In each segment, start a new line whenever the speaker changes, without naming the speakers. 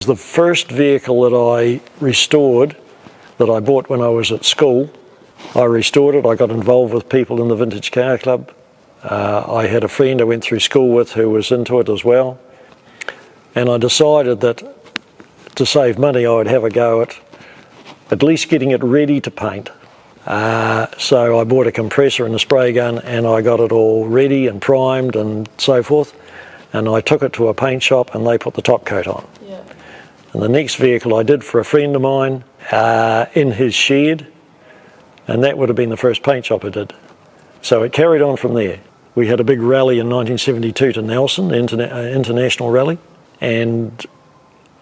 The first vehicle that I restored, that I bought when I was at school, I restored it. I got involved with people in the Vintage Car Club. I had a friend I went through school with who was into it as well. And I decided that to save money I would have a go at least getting it ready to paint. So I bought a compressor and a spray gun and I got it all ready and primed and so forth. And I took it to a paint shop and they put the top coat on. Yeah. And the next vehicle I did for a friend of mine in his shed, and that would have been the first paint job I did. So it carried on from there. We had a big rally in 1972 to Nelson, the international rally, and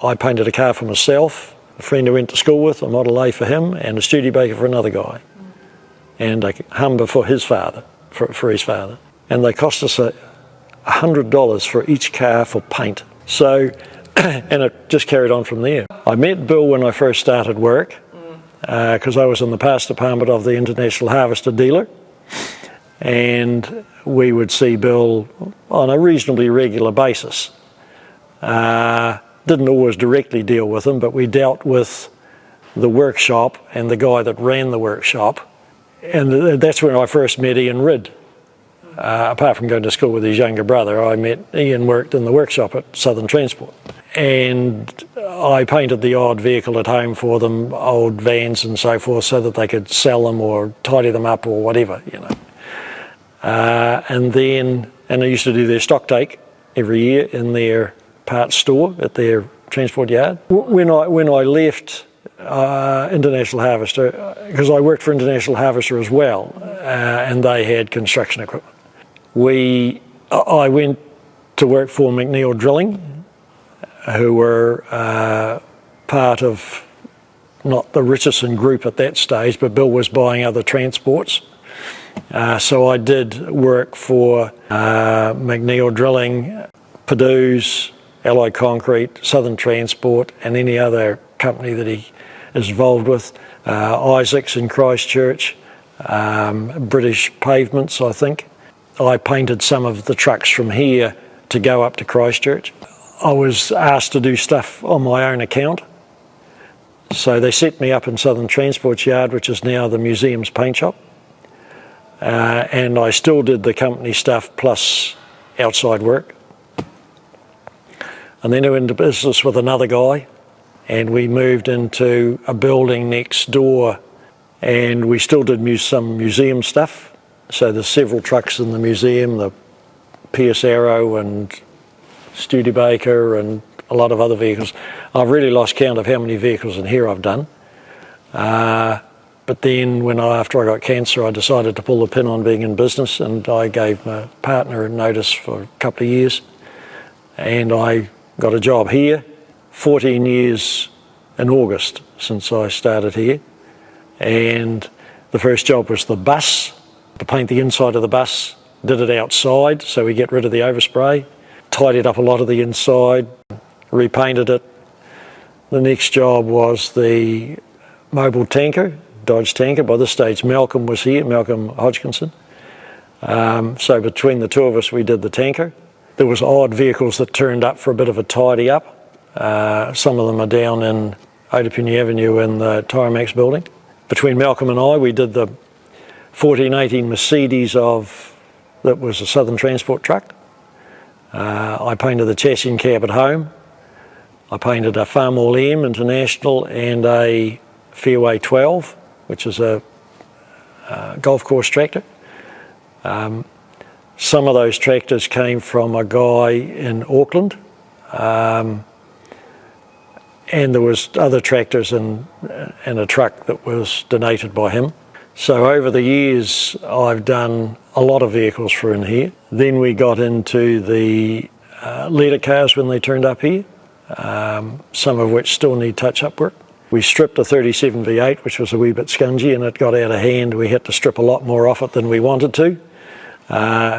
I painted a car for myself, a friend I went to school with, a Model A for him, and a Studebaker for another guy, and a Humber for his father, for his father. And they cost us $100 for each car for paint. So, and it just carried on from there. I met Bill when I first started work, because I was in the parts department of the International Harvester dealer, and we would see Bill on a reasonably regular basis. Didn't always directly deal with him, but we dealt with the workshop and the guy that ran the workshop, and that's when I first met Ian Ridd. Apart from going to school with his younger brother, I met Ian, worked in the workshop at Southern Transport. And I painted the odd vehicle at home for them, old vans and so forth, so that they could sell them or tidy them up or whatever, you know. And I used to do their stock take every year in their parts store at their transport yard. When I left International Harvester, because I worked for International Harvester as well, and they had construction equipment. I went to work for McNeil Drilling, who were part of not the Richardson group at that stage, but Bill was buying other transports. So I did work for McNeil Drilling, Purdue's, Allied Concrete, Southern Transport, and any other company that he is involved with. Isaacs in Christchurch, British Pavements, I think. I painted some of the trucks from here to go up to Christchurch. I was asked to do stuff on my own account. So they set me up in Southern Transport's yard, which is now the museum's paint shop. And I still did the company stuff plus outside work. And then I went into business with another guy, and we moved into a building next door, and we still did some museum stuff. So there's several trucks in the museum, the Pierce Arrow and Studebaker and a lot of other vehicles. I've really lost count of how many vehicles in here I've done. But then after I got cancer, I decided to pull the pin on being in business, and I gave my partner a notice for a couple of years, and I got a job here. 14 years in August since I started here, and the first job was the bus, to paint the inside of the bus. Did it outside, so we get rid of the overspray, tidied up a lot of the inside, repainted it. The next job was the mobile tanker, Dodge tanker. By this stage Malcolm was here, Malcolm Hodgkinson. So between the two of us we did the tanker. There was odd vehicles that turned up for a bit of a tidy up. Some of them are down in Otapuni Avenue in the Tyromax building. Between Malcolm and I, we did the 1418 Mercedes that was a Southern Transport truck. I painted the chassis and cab at home. I painted a Farmall M International and a Fairway 12, which is a golf course tractor. Some of those tractors came from a guy in Auckland, and there was other tractors and a truck that was donated by him. So over the years I've done a lot of vehicles for in here. Then we got into the leader cars when they turned up here, some of which still need touch-up work. We stripped a 37 V8, which was a wee bit scungy, and it got out of hand. We had to strip a lot more off it than we wanted to.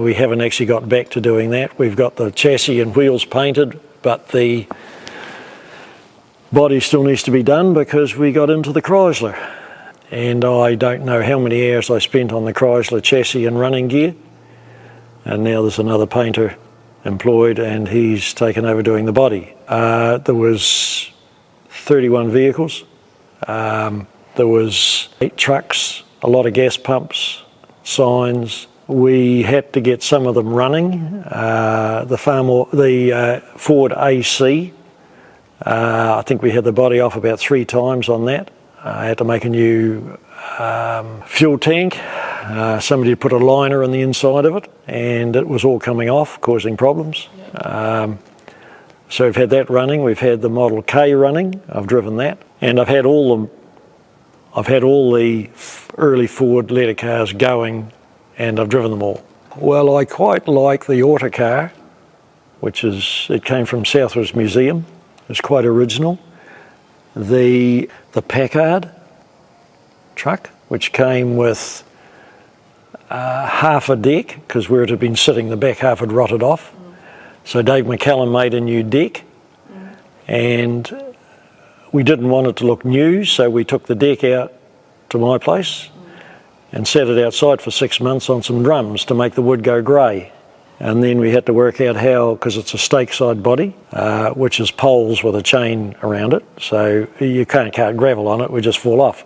We haven't actually got back to doing that. We've got the chassis and wheels painted, but the body still needs to be done because we got into the Chrysler. And I don't know how many hours I spent on the Chrysler chassis and running gear. And now there's another painter employed, and he's taken over doing the body. There was 31 vehicles. There was 8 trucks, a lot of gas pumps, signs. We had to get some of them running. The Ford AC, I think we had the body off about 3 times on that. I had to make a new fuel tank. Somebody put a liner on the inside of it, and it was all coming off, causing problems. So we've had that running. We've had the Model K running. I've driven that, and I've had all the early Ford letter cars going, and I've driven them all. Well, I quite like the autocar, it came from Southwards Museum. It's quite original. The Packard truck, which came with half a deck, because where it had been sitting, the back half had rotted off. So Dave McCallum made a new deck, and we didn't want it to look new, so we took the deck out to my place and set it outside for 6 months on some drums to make the wood go grey. And then we had to work out how, because it's a stake side body, which is poles with a chain around it, so you can't cart gravel on it, we just fall off.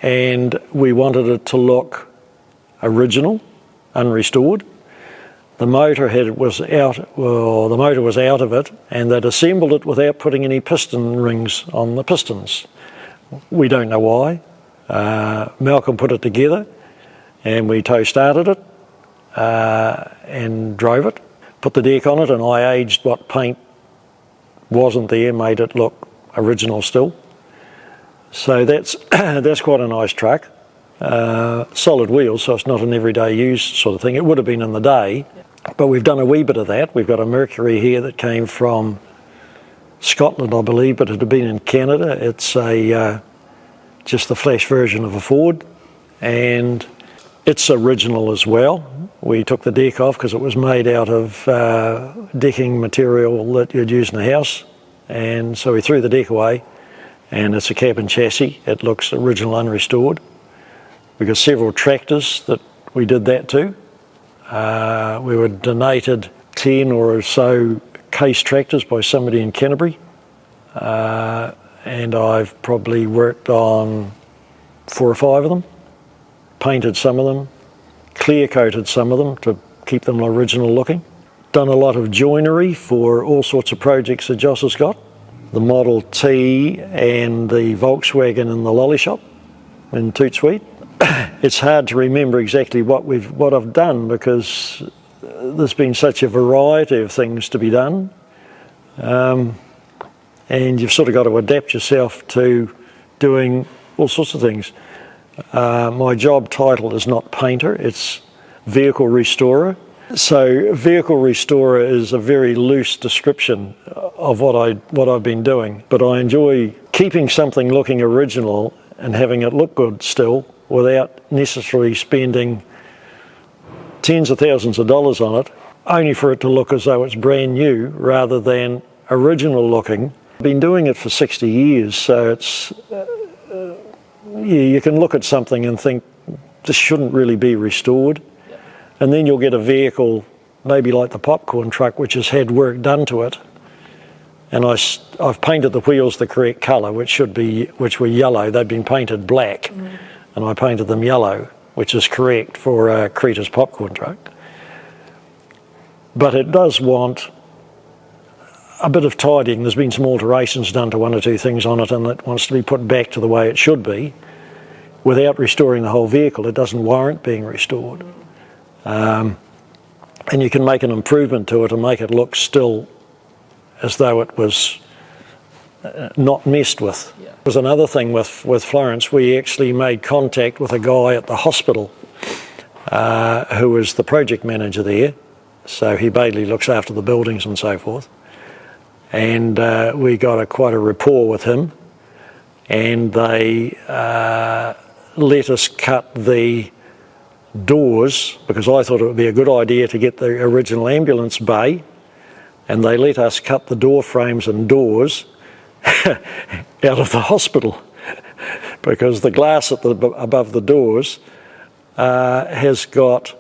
And we wanted it to look original, unrestored. The motor was out of it, and they'd assembled it without putting any piston rings on the pistons. We don't know why. Malcolm put it together, and we tow started it and drove it, put the deck on it, and I aged what paint wasn't there, made it look original still. So that's quite a nice truck. Solid wheels, so it's not an everyday use sort of thing. It would have been in the day, but we've done a wee bit of that. We've got a Mercury here that came from Scotland, I believe, but it had been in Canada. It's just the flash version of a Ford, and it's original as well. We took the deck off because it was made out of decking material that you'd use in a house, and so we threw the deck away, and it's a cabin chassis. It looks original, unrestored. We've got several tractors that we did that to. We were donated 10 or so case tractors by somebody in Canterbury, and I've probably worked on 4 or 5 of them, painted some of them, clear coated some of them to keep them original looking. Done a lot of joinery for all sorts of projects that Joss has got. The Model T and the Volkswagen in the lolly shop in Toot Sweet. It's hard to remember exactly what I've done, because there's been such a variety of things to be done, and you've sort of got to adapt yourself to doing all sorts of things. My job title is not painter, it's vehicle restorer. So vehicle restorer is a very loose description of what I've been doing, but I enjoy keeping something looking original and having it look good still, without necessarily spending tens of thousands of dollars on it, only for it to look as though it's brand new rather than original looking. I've been doing it for 60 years, so it's you can look at something and think this shouldn't really be restored, and then you'll get a vehicle maybe like the popcorn truck, which has had work done to it, and I've painted the wheels the correct colour, which were yellow. They'd been painted black. And I painted them yellow, which is correct for Creta's popcorn truck. But it does want a bit of tidying. There's been some alterations done to 1 or 2 things on it, and it wants to be put back to the way it should be. Without restoring the whole vehicle, it doesn't warrant being restored. And you can make an improvement to it and make it look still as though it was not messed with. There's another thing with Florence. We actually made contact with a guy at the hospital who was the project manager there, so he basically looks after the buildings and so forth, and we got quite a rapport with him, and they let us cut the doors, because I thought it would be a good idea to get the original ambulance bay, and they let us cut the door frames and doors out of the hospital, because the glass above the doors has got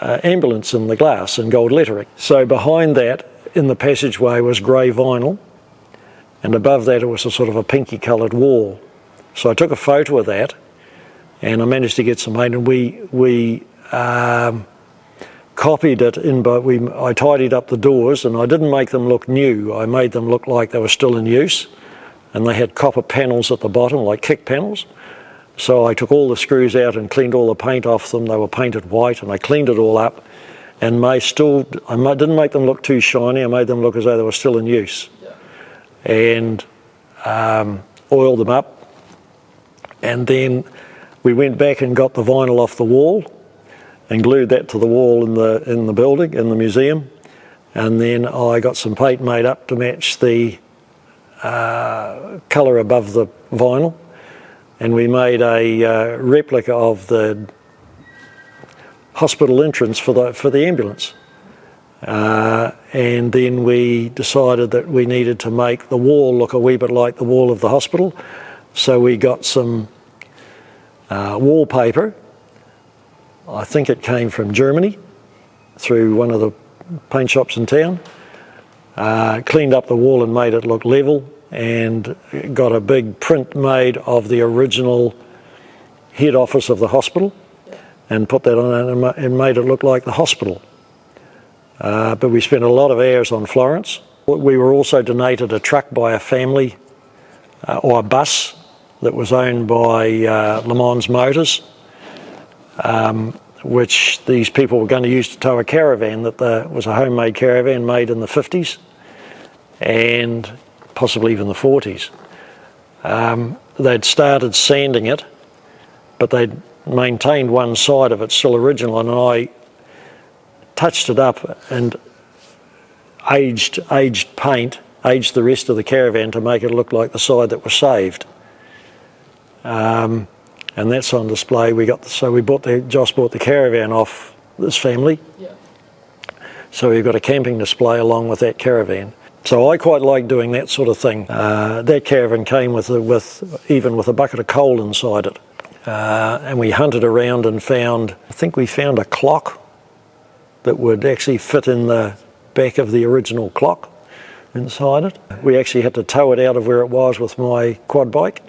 ambulance in the glass in gold lettering. So behind that in the passageway was grey vinyl, and above that it was a sort of a pinky coloured wall. So I took a photo of that, and I managed to get some paint, and we copied it in, but I tidied up the doors, and I didn't make them look new. I made them look like they were still in use, and they had copper panels at the bottom, like kick panels. So I took all the screws out and cleaned all the paint off them. They were painted white, and I cleaned it all up, and I didn't make them look too shiny. I made them look as though they were still in use, and oiled them up. And then we went back and got the vinyl off the wall and glued that to the wall in the building, in the museum. And then I got some paint made up to match the colour above the vinyl. And we made a replica of the hospital entrance for the ambulance. And then we decided that we needed to make the wall look a wee bit like the wall of the hospital. So we got some wallpaper. I think it came from Germany through one of the paint shops in town. Cleaned up the wall and made it look level, and got a big print made of the original head office of the hospital, and put that on and made it look like the hospital. But we spent a lot of hours on Florence. We were also donated a truck by a family, or a bus that was owned by Le Mans Motors, which these people were going to use to tow a caravan that was a homemade caravan made in the 50s and possibly even the 40s. They'd started sanding it, but they'd maintained one side of it still original, and I touched it up and aged the rest of the caravan to make it look like the side that was saved. And that's on display. Joss bought the caravan off this family. Yeah. So we've got a camping display along with that caravan. So I quite like doing that sort of thing. That caravan came even with a bucket of coal inside it. And we hunted around and we found a clock that would actually fit in the back of the original clock inside it. We actually had to tow it out of where it was with my quad bike.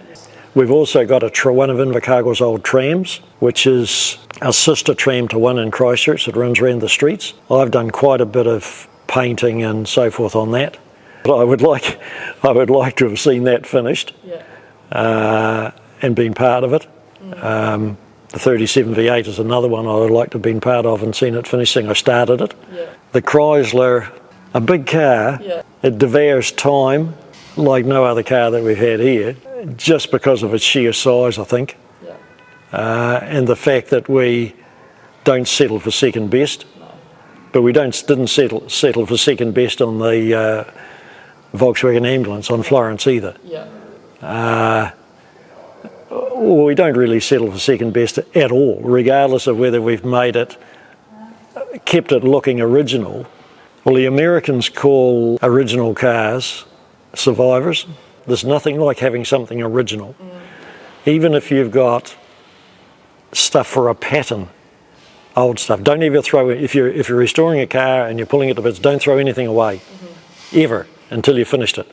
We've also got one of Invercargill's old trams, which is a sister tram to one in Christchurch that runs around the streets. I've done quite a bit of painting and so forth on that. But I would like to have seen that finished, and been part of it. The 37 V8 is another one I would like to have been part of and seen it finished, seeing I started it. Yeah. The Chrysler, a big car, it devours time like no other car that we've had here, just because of its sheer size, I think. Yeah. And the fact that we don't settle for second best. No. But we didn't settle for second best on the Volkswagen ambulance on Florence either. Yeah. We don't really settle for second best at all, regardless of whether we've kept it looking original. Well, the Americans call original cars survivors. There's nothing like having something original. Even if you've got stuff for a pattern, old stuff. Don't ever throw it. If you're restoring a car and you're pulling it to bits, don't throw anything away, ever, until you've finished it.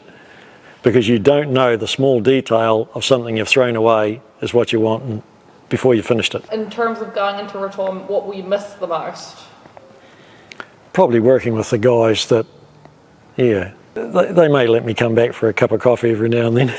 Because you don't know the small detail of something you've thrown away is what you want before you finished it.
In terms of going into retirement, what will you miss the most?
Probably working with the guys that, they may let me come back for a cup of coffee every now and then.